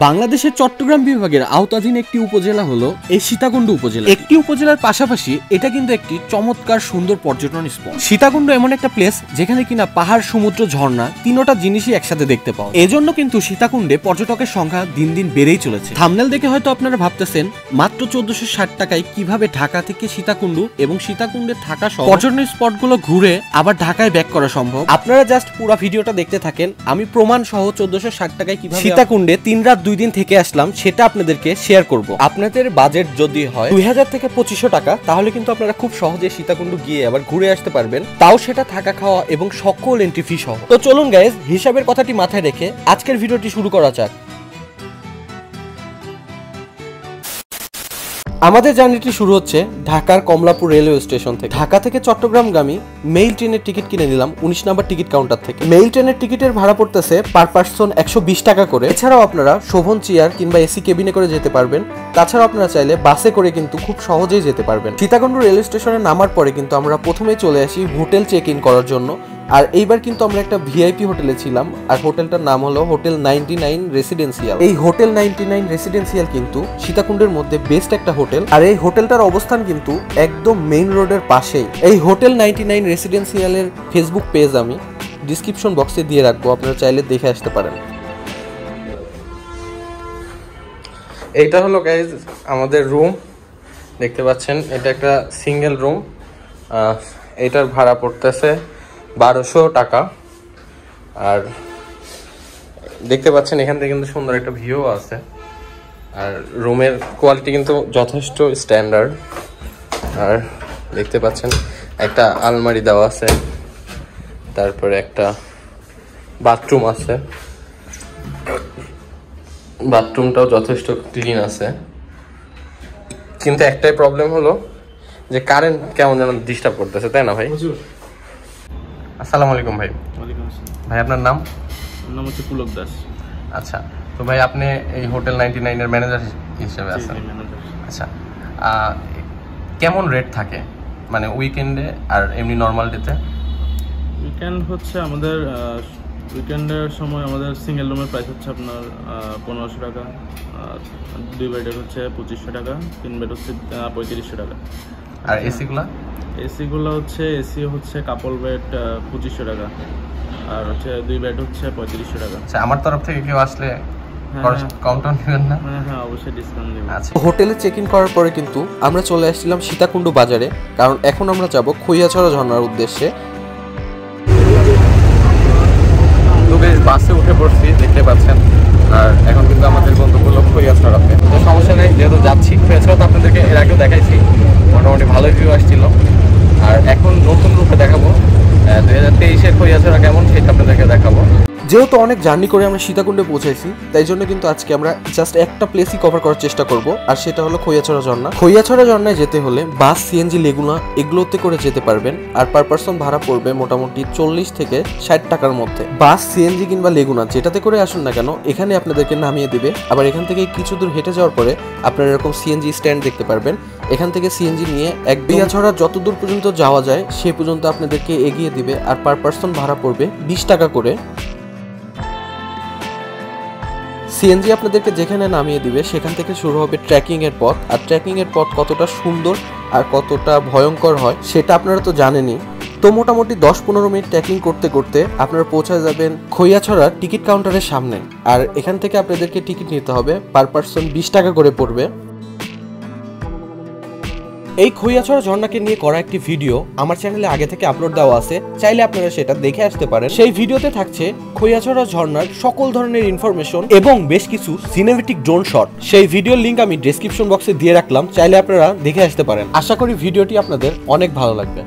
বাংলাদেশের চট্টগ্রাম বিভাগের আওতাধীন একটি উপজেলা হলো এই সীতাকুণ্ড উপজেলা। একটি উপজেলার পাশাপাশি এটা কিন্তু একটি চমৎকার সুন্দর পর্যটন স্পট। সীতাকুণ্ড এমন একটা প্লেস যেখানে কিনা পাহাড়, সমুদ্র, ঝর্ণা তিনটা জিনিসই একসাথে দেখতে পাও। এজন্য কিন্তু সীতাকুণ্ডে পর্যটকের সংখ্যা দিন দিন বেড়েই চলেছে। থাম্বনেল দেখে হয়তো আপনারা ভাবতেছেন মাত্র 1460 টাকায় কিভাবে ঢাকা থেকে সীতাকুণ্ড এবং সীতাকুণ্ডে থাকা সহ পর্যটন স্পটগুলো ঘুরে আবার ঢাকায় ব্যাক করা সম্ভব। আপনারা জাস্ট পুরো ভিডিওটা দেখতে থাকেন, আমি প্রমাণ সহ 1460 টাকায় কিভাবে সীতাকুণ্ডে 3 রাত 2 দিন থেকে আসলাম সেটা আপনাদেরকে শেয়ার করব। আপনাদের বাজেট যদি হয় 2000 থেকে 2500 টাকা, তাহলে কিন্তু আপনারা খুব সহজে সীতাকুণ্ড গিয়ে আবার ঘুরে আসতে পারবেন, তাও সেটা থাকা খাওয়া এবং সকল এন্ট্রি ফি সহ। তো চলুন গাইজ, হিসাবের কথাটি মাথায় রেখে আজকের ভিডিওটি শুরু করা যাক। আমাদের জার্নিটি শুরু হচ্ছে ঢাকার কমলাপুর রেলওয়ে স্টেশন থেকে। ঢাকা থেকে চট্টগ্রামগামী মেইল ট্রেনের টিকিট কিনে নিলাম 19 নম্বর টিকিট কাউন্টার থেকে। মেইল ট্রেনের টিকিটের ভাড়া পড়তেছে পার পার্সন 120 টাকা করে। এছাড়াও আপনারা শোভন চেয়ার কিংবা এসি কেবিনে করে যেতে পারবেন। তাছাড়াও আপনারা চাইলে বাসে করে কিন্তু খুব সহজেই যেতে পারবেন। সীতাকুণ্ড রেলওয়ে স্টেশনে নামার পরে কিন্তু আমরা প্রথমেই চলে আসি হোটেল চেক ইন করার জন্য। আর এইবার কিন্তু আমরা একটা ভিআইপি হোটেলে ছিলাম, আর হোটেলটার নাম হলো হোটেল 99 রেসিডেন্সিয়াল। এই হোটেল 99 রেসিডেন্সিয়াল কিন্তু সীতাকুণ্ডের মধ্যে বেস্ট একটা হোটেল, আর এই হোটেলটার অবস্থান কিন্তু একদম মেইন রোডের পাশেই। এই হোটেল 99 রেসিডেন্সিয়ালের ফেসবুক পেজ আমি ডিসক্রিপশন বক্সে দিয়ে রাখবো, আপনারা চাইলে দেখে আসতে পারেন। এইটা হলো গাইজ আমাদের রুম, দেখতে পাচ্ছেন এটা একটা সিঙ্গেল রুম। এটার ভাড়া পড়তেছে 1200 টাকা। আর দেখতে পাচ্ছেন এখান থেকে কিন্তু সুন্দর একটা ভিউ আছে, আর রুমের কোয়ালিটি কিন্তু যথেষ্ট স্ট্যান্ডার্ড। আর দেখতে পাচ্ছেন একটা আলমারি দেওয়া আছে, তারপরে একটা বাথরুম আছে, বাথরুমটাও যথেষ্ট ক্লিন আছে। কিন্তু একটাই প্রবলেম হলো যে কারেন্ট কেমন যেন ডিস্টার্ব করতেছে, তাই না ভাই? আসসালামু আলাইকুম ভাই। ওয়ালাইকুম আসসালাম। ভাই আপনার নাম? আমার নাম হচ্ছে পুলক দাস। আচ্ছা, তো ভাই আপনি এই হোটেল 99 এর ম্যানেজার হিসেবে আছেন? আচ্ছা, কেমন রেট থাকে মানে উইকেন্ডে আর এমনি নর্মাল ডেতে? উইকেন্ড হচ্ছে আমাদের উইকেন্ডের সময় আমাদের সিঙ্গেল রুমের প্রাইস হচ্ছে আপনার 1500 টাকা, আর 2 বেডের হচ্ছে 2500 টাকা, 3 বেড হচ্ছে 3500 টাকা। আর এসিগুলা? এসিগুলো হচ্ছে এসি হচ্ছে কাপল বেড 2500 টাকা, আর হচ্ছে 2 বেড হচ্ছে 3500 টাকা। আচ্ছা, আমার তরফ থেকে কেউ আসলে কাউন্টার নেবেন না? হ্যাঁ, অবশ্যই ডিসকাউন্ট দেব। আচ্ছা, হোটেলে চেক ইন করার পরে কিন্তু আমরা চলে আসছিলাম সীতাকুণ্ড বাজারে, কারণ এখন আমরা যাব খৈয়াছড়া ঝর্ণার উদ্দেশ্যে। বাসে উঠে পড়ছি, দেখতে পাচ্ছেন। আর এখন কিন্তু আমাদের গন্তব্য খৈয়াছড়াতে। তো সমস্যা নেই, যেহেতু যাচ্ছি খৈয়াছড়া তো আপনাদেরকে এর আগেও দেখাইছি, মোটামুটি ভালোই ভিউ আসছিল। আর এখন নতুন রূপে দেখাবো 2023-এর খৈয়াছড়া কেমন সেটা আপনাদেরকে দেখাবো। যেহেতু অনেক জার্নি করে আমরা সীতাকুণ্ডে পৌঁছাইছি, তাই জন্য কিন্তু আজকে আমরা জাস্ট একটা প্লেসই কভার করার চেষ্টা করব, আর সেটা হলো খৈয়াছড়া ঝর্ণা। খৈয়াছড়া ঝর্ণায় যেতে হলে বাস, সিএনজি, লেগুনা এগুলোতে করে যেতে পারবেন। আর পার পার্সন ভাড়া পড়বে মোটামুটি 40 থেকে 60 টাকার মধ্যে। বাস, সিএনজি কিংবা লেগুনা যেটাতে করে আসুন না কেন, এখানে আপনাদেরকে নামিয়ে দিবে। আবার এখান থেকে কিছু দূর হেঁটে যাওয়ার পরে আপনারা এরকম সিএনজি স্ট্যান্ড দেখতে পারবেন। এখান থেকে সিএনজি নিয়ে খৈয়াছড়া যত দূর পর্যন্ত যাওয়া যায় সে পর্যন্ত আপনাদেরকে এগিয়ে দিবে, আর পার পার্সন ভাড়া পড়বে 20 টাকা করে। সিএনজি আপনাদেরকে যেখানে নামিয়ে দিবে সেখান থেকে শুরু হবে ট্রেকিং এর পথ। আর ট্রেকিং এর পথ কতটা সুন্দর আর কতটা ভয়ঙ্কর হয় সেটা আপনারা তো জানেনই। তো মোটামুটি 10-15 মিনিট ট্রেকিং করতে করতে আপনারা পৌঁছে যাবেন খৈয়াছড়ার টিকিট কাউন্টারের সামনে। আর এখান থেকে আপনাদেরকে টিকিট নিতে হবে, পার পার্সন 20 টাকা করে পড়বে। এই খৈয়াছড়া ঝর্ণাকে নিয়ে করা একটি ভিডিও আমার চ্যানেলে আগে থেকে আপলোড দেওয়া আছে, চাইলে আপনারা সেটা দেখে আসতে পারেন। সেই ভিডিওতে থাকছে খৈয়াছড়া ঝর্ণার সকল ধরনের ইনফরমেশন এবং বেশ কিছু সিনেমেটিক ড্রোন শট। সেই ভিডিওর লিংক আমি ডেসক্রিপশন বক্সে দিয়ে রাখলাম, চাইলে আপনারা দেখে আসতে পারেন। আশা করি ভিডিওটি আপনাদের অনেক ভালো লাগবে।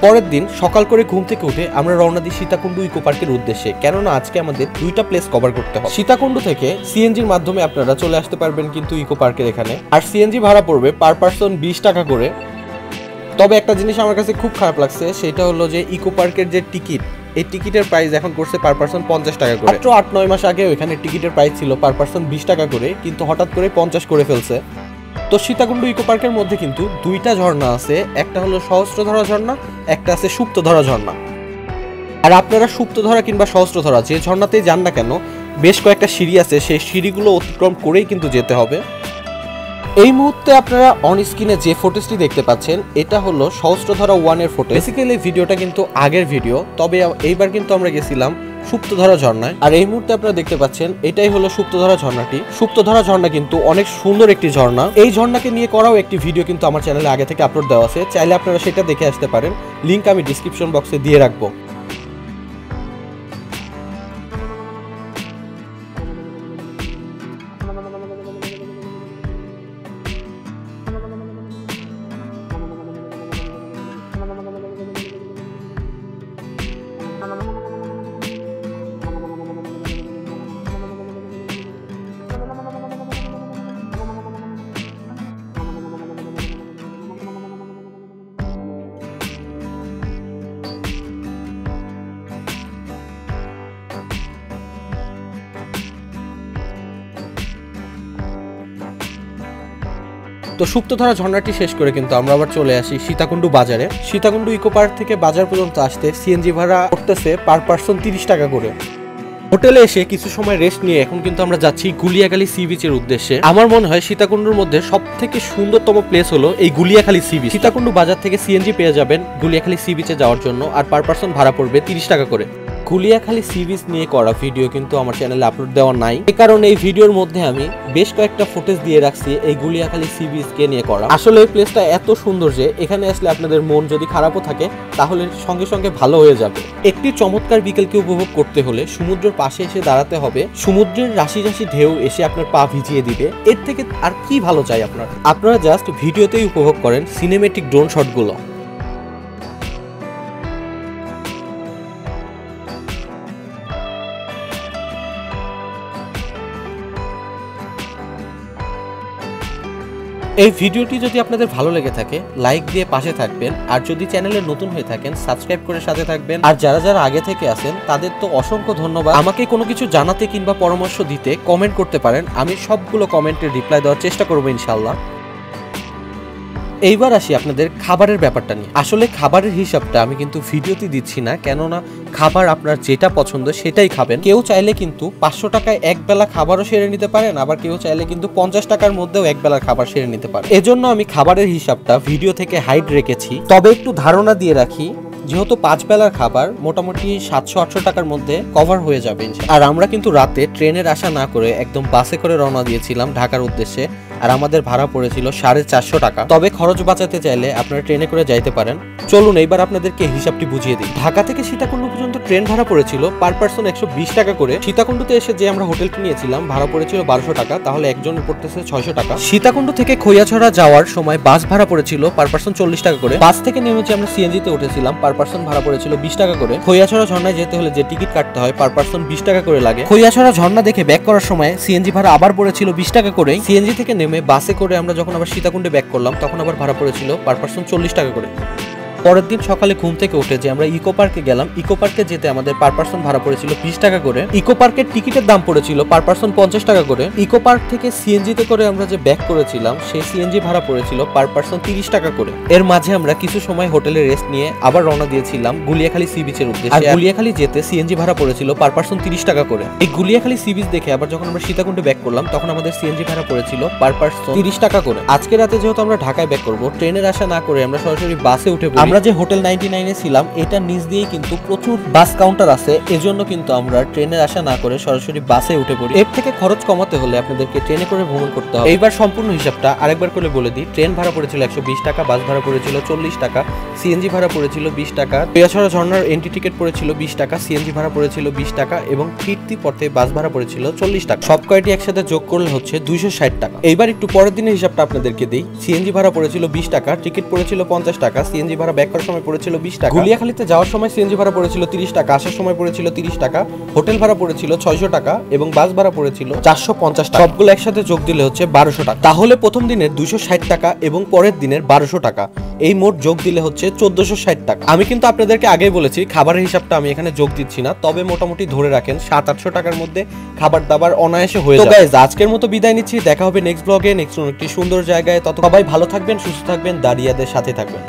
পরের দিন সকাল করে ঘুম থেকে উঠে আমরা রওনা দিই সীতাকুণ্ড ইকো পার্কের উদ্দেশ্যে, কেননা আজকে আমাদের 2টা প্লেস কভার করতে হবে। সীতাকুণ্ড থেকে সিএনজির মাধ্যমে আপনারা চলে আসতে পারবেন কিন্তু ইকো পার্কের এখানে, আর সিএনজি ভাড়া পড়বে পার পার্সন 20 টাকা করে। তবে একটা জিনিস আমার কাছে খুব খারাপ লাগছে, সেটা হলো যে ইকো পার্কের যে টিকিট, এই টিকিটের প্রাইস এখন করছে পার পার্সন 50 টাকা করে। মাত্র 8-9 মাস আগে ওইখানে টিকিটের প্রাইস ছিল পার পার্সন 20 টাকা করে, কিন্তু হঠাৎ করে 50 করে ফেলছে। তো সীতাকুণ্ড ইকো পার্কের মধ্যে কিন্তু দুইটা ঝর্ণা আছে, একটা হলো সহস্রধরা ঝর্ণা, একটা আছে সুপ্তধরা ঝর্ণা। আর আপনারা সুপ্তধরা কিংবা সহস্রধরা যে ঝর্ণাতেই যান না কেন, বেশ কয়েকটা সিঁড়ি আছে, সেই সিঁড়িগুলো অতিক্রম করেই কিন্তু যেতে হবে। এই মুহূর্তে আপনারা অন স্ক্রিনে যে ফুটেজটি দেখতে পাচ্ছেন, এটা হলো সহস্রধরা 1 এর ফুটেজ। বেসিক্যালি ভিডিওটা কিন্তু আগের ভিডিও, তবে এইবার কিন্তু আমরা গেছিলাম সুপ্তধরা ঝর্ণায়। আর এই মুহূর্তে আপনারা দেখতে পাচ্ছেন এটাই হলো সুপ্তধরা ঝর্ণাটি। সুপ্তধরা ঝর্ণা কিন্তু অনেক সুন্দর একটি ঝর্ণা। এই ঝর্ণাকে নিয়ে করাও একটি ভিডিও কিন্তু আমার চ্যানেলে আগে থেকে আপলোড দেওয়া আছে, চাইলে আপনারা সেটা দেখে আসতে পারেন, লিংক আমি ডিসক্রিপশন বক্সে দিয়ে রাখবো। তো সুপ্তধরা ঝর্ণাটি শেষ করে কিন্তু আমরা আবার চলে আসি সীতাকুণ্ডু বাজারে। সীতাকুণ্ডু ইকো পার্ক থেকে বাজার পর্যন্ত আসতে সিএনজি ভাড়া করতেছে পার পার্সন 30 টাকা করে। হোটেলে এসে কিছু সময় রেস্ট নিয়ে এখন কিন্তু আমরা যাচ্ছি গুলিয়াখালী সি বিচের উদ্দেশ্যে। আমার মনে হয় সীতাকুণ্ডুর মধ্যে সব থেকে সুন্দরতম প্লেস হলো এই গুলিয়াখালী সি বিচ। সীতাকুণ্ডু বাজার থেকে সিএনজি পেয়ে যাবেন গুলিয়াখালী সি বিচে যাওয়ার জন্য, আর পার পার্সন ভাড়া পড়বে 30 টাকা করে। গুলিয়াখালী সি বিচ নিয়ে করা ভিডিও কিন্তু আমার চ্যানেলে আপলোড দেওয়া নাই, এই কারণে এই ভিডিওর মধ্যে আমি বেশ কয়েকটা ফুটেজ দিয়ে রাখছি এই গুলিয়াখালী সি বিচ কে নিয়ে করা। আসলে এই প্লেসটা এত সুন্দর যে এখানে আসলে আপনাদের মন যদি খারাপও থাকে তাহলে সঙ্গে সঙ্গে ভালো হয়ে যাবে। একটি চমৎকার বিকেলকে উপভোগ করতে হলে সমুদ্রের পাশে এসে দাঁড়াতে হবে, সমুদ্রের রাশি রাশি ঢেউ এসে আপনার পা ভিজিয়ে দিবে। এর থেকে আর কি ভালো চাই আপনারা জাস্ট ভিডিওতেই উপভোগ করেন সিনেমেটিক ড্রোন শটগুলো। এই ভিডিওটি যদি আপনাদের ভালো লেগে থাকে লাইক দিয়ে পাশে থাকবেন, আর যদি চ্যানেলে নতুন হয়ে থাকেন সাবস্ক্রাইব করে সাথে থাকবেন। আর যারা যারা আগে থেকে আছেন তাদের তো অসংখ্য ধন্যবাদ। আমাকে কোনো কিছু জানাতে কিংবা পরামর্শ দিতে কমেন্ট করতে পারেন, আমি সবগুলো কমেন্টের রিপ্লাই দেওয়ার চেষ্টা করবো ইনশাল্লাহ। এইবার আসি আপনাদের খাবারের ব্যাপারটা নিয়ে। আসলে খাবারের হিসাবটা আমি কিন্তু ভিডিওতে দিচ্ছি না, কেননা খাবার আপনার যেটা পছন্দ সেটাই খাবেন। কেউ চাইলে কিন্তু 500 টাকায় এক বেলা খাবারও সেরে নিতে পারেন, আবার কেউ চাইলে কিন্তু 50 টাকার মধ্যেও এক বেলার খাবার সেরে নিতে পারেন। এজন্য আমি খাবারের হিসাবটা ভিডিও থেকে হাইড রেখেছি। তবে একটু ধারণা দিয়ে রাখি, যেহেতু 5 বেলার খাবার মোটামুটি 700-800 টাকার মধ্যে কভার হয়ে যাবে। আর আমরা কিন্তু রাতে ট্রেনের আশা না করে একদম বাসে করে রওনা দিয়েছিলাম ঢাকার উদ্দেশ্যে, আর আমাদের ভাড়া পড়েছিল 450 টাকা। তবে খরচ বাঁচাতে চাইলে আপনারা ট্রেনে করে যাইতে পারেন। চলুন এইবার আপনাদেরকে হিসাবটি বুঝিয়ে দিই। ঢাকা থেকে সীতাকুণ্ড পর্যন্ত ট্রেন ভাড়া পড়েছিল পার পার্সন 120 টাকা করে। সীতাকুণ্ডতে এসে যে আমরা হোটেলটি নিয়েছিলাম ভাড়া পড়েছিল 1200 টাকা, তাহলে একজনের পড়তেছে 600 টাকা। সীতাকুণ্ড থেকে খৈয়াছড়া যাওয়ার সময় বাস ভাড়া পড়েছিল পার পার্সন 40 টাকা করে। বাস থেকে নেমেছি আমরা সিএনজিতে উঠেছিলাম, পার পার্সন ভাড়া পড়েছিল 20 টাকা করে। খৈয়াছড়া ঝর্ণায় যেতে হলে যে টিকিট কাটতে হয় পার পার্সন 20 টাকা করে লাগে। খৈয়াছড়া ঝর্ণা দেখে ব্যাক করার সময় সিএনজি ভাড়া আবার পড়েছিল 20 টাকা করে। সিএনজি থেকে নেমে বাসে করে আমরা যখন আবার সীতাকুণ্ডে ব্যাক করলাম তখন আবার ভাড়া পড়েছিল পার পার্সন 40 টাকা করে। পরের দিন সকালে ঘুম থেকে উঠে যে আমরা ইকো পার্কে গেলাম, ইকো পার্কে যেতে আমাদের পার পার্সন ভাড়া পড়েছিল 20 টাকা করে। ইকো পার্কের টিকিটের দাম পড়েছিল পার পার্সন 50 টাকা করে। ইকো পার্ক থেকে সিএনজিতে করে আমরা যে ব্যাক করেছিলাম সেই সিএনজি ভাড়া পড়েছিল পার পার্সন 30 টাকা করে। এর মাঝে আমরা কিছু সময় হোটেলে রেস্ট নিয়ে আবার রওনা দিয়েছিলাম গুলিয়াখালী সি বিচের উদ্দেশ্যে। আর গুলিয়াখালী যেতে সিএনজি ভাড়া পড়েছিল পার পার্সন 30 টাকা করে। এই গুলিয়াখালী সি বিচ দেখে আবার যখন আমরা সীতাকুণ্ডে ব্যাক করলাম তখন আমাদের সিএনজি ভাড়া পড়েছিল পার পার্সন 30 টাকা করে। আজকে রাতে যেহেতু আমরা ঢাকায় ব্যাক করব, ট্রেনের আশা না করে আমরা সরাসরি বাসে উঠে পড়ি। আমরা যে হোটেল 99 ছিলাম এটা নিচ দিয়ে কিন্তু প্রচুর বাস কাউন্টার আছে, এজন্য কিন্তু আমরা ট্রেনের আশা না করে সরাসরি বাসে উঠে পড়ি। এর থেকে খরচ কমাতে হলে আপনাদেরকে ট্রেনে করে ভ্রমণ করতে হবে। এইবার সম্পূর্ণ হিসাবটা আরেকবার করে বলে দিই। ট্রেন ভাড়া পড়েছিল 120 টাকা, বাস ভাড়া পড়েছিল 40 টাকা, সিএনজি ভাড়া পড়েছিল 20 টাকা, খৈয়াছড়া ঝর্ণার এন্ট্রি টিকিট পড়েছিল 20 টাকা, সিএনজি ভাড়া পড়েছিল 20 টাকা এবং ফিরতি পথে বাস ভাড়া পড়েছিল 40 টাকা। সব কয়টি একসাথে যোগ করলে হচ্ছে 260 টাকা। এইবার একটু পরের দিনের হিসাবটা আপনাদেরকে দিই। সিএনজি ভাড়া পড়েছিল 20 টাকা, টিকিট পড়েছিল 50 টাকা, সিএনজি ভাড়া ব্যাক করার সময় পড়েছিল 20 টাকা। গুলিয়াখালীতে যাওয়ার সময় সিএনজি ভাড়া পড়েছিল 30 টাকা, আসার সময় পড়েছিল 30 টাকা, হোটেল ভাড়া পড়েছিল 600 টাকা এবং বাস ভাড়া পড়েছিল 450 টাকা। সবগুলো একসাথে যোগ দিলে হচ্ছে 1200 টাকা। তাহলে প্রথম দিনের 260 টাকা এবং পরের দিনের 1200 টাকা, এই মোট যোগ দিলে হচ্ছে 1460 টাকা। আমি কিন্তু আপনাদেরকে আগেই বলেছি খাবারের হিসাবটা আমি এখানে যোগ দিচ্ছি না, তবে মোটামুটি ধরে রাখেন 700-800 টাকার মধ্যে খাবার দাবার অনায়াসে হয়ে যাবে। তো গাইস, আজকের মতো বিদায় নিচ্ছি, দেখা হবে নেক্সট ব্লগে, নেক্সট একটি সুন্দর জায়গায়। তত সবাই ভালো থাকবেন, সুস্থ থাকবেন, দাঁড়িয়াদের সাথে থাকবেন।